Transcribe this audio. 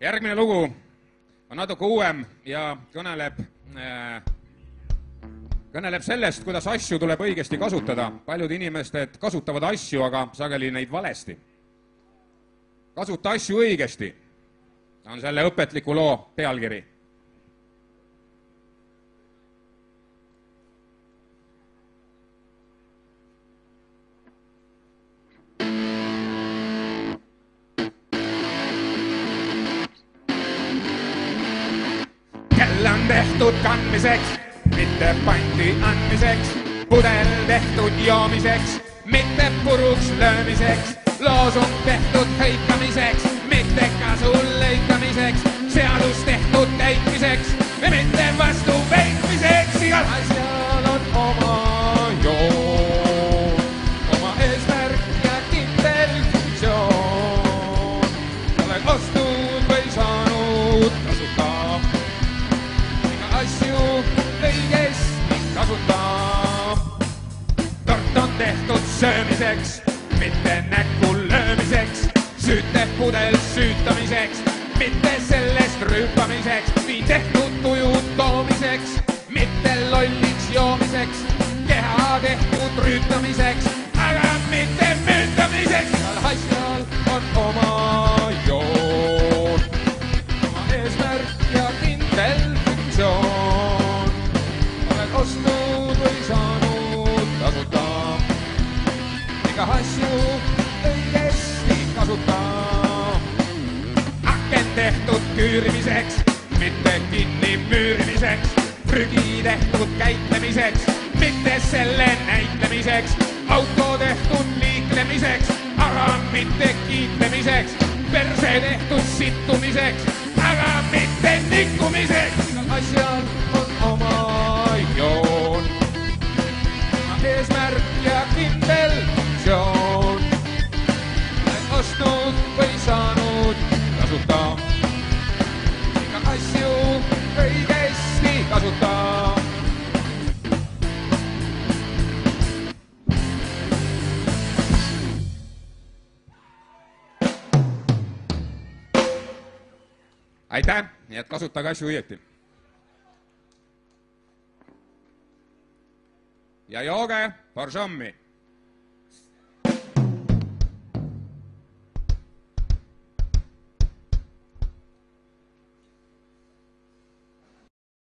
Järgmine lugu on natuke uuem ja kõneleb sellest, kuidas asju tuleb õigesti kasutada. Paljud inimesed kasutavad asju, aga sageli neid valesti. Kasuta asju õigesti on selle õpetliku loo pealkiri. Kell on tehtud kandmiseks, mitte panti andmiseks. Pudel tehtud joomiseks, mitte puruks löömiseks. Loosung tehtud hõikamiseks, mitte kasu lõikamiseks. Seadus tehtud täitmiseks, mitte vastu peitmiseks. Igal asjal on oma joon, oma eesmärk ja kindel funktsioon. Oled ostnud või saanud kasuta asju õigesti kasuta. Tort on tehtud söömiseks, mitte näkku löömiseks. Süütepudel süütamiseks, mitte sellest rüüpamiseks. Viin tehtud tuju toomiseks, mitte lolliks joomiseks. Keha tehtud rüütamiseks, aga mitte müütamiseks. Igal asjal on oma joon, oma eesmärk ja kindel funktsioon. Oled ostnud või saanud tasuta, iga asju õigesti kasuta. Aken tehtud küürimiseks, mitte kinni müürimiseks. Prügi tehtud käitlemiseks, mitte selle näitlemiseks. Auto tehtud liiklemiseks, aga mitte kiitlemiseks. Perse tehtud sittumiseks, aga mitte nikkumiseks. Igal asjal on oma joon, oma eesmärk ja kindel funktsioon. Oled ostnud või saanud kasuta, iga asju õigesti kasuta. Aitäh, nii et kasutage asju õieti. Ja jooge par šammi.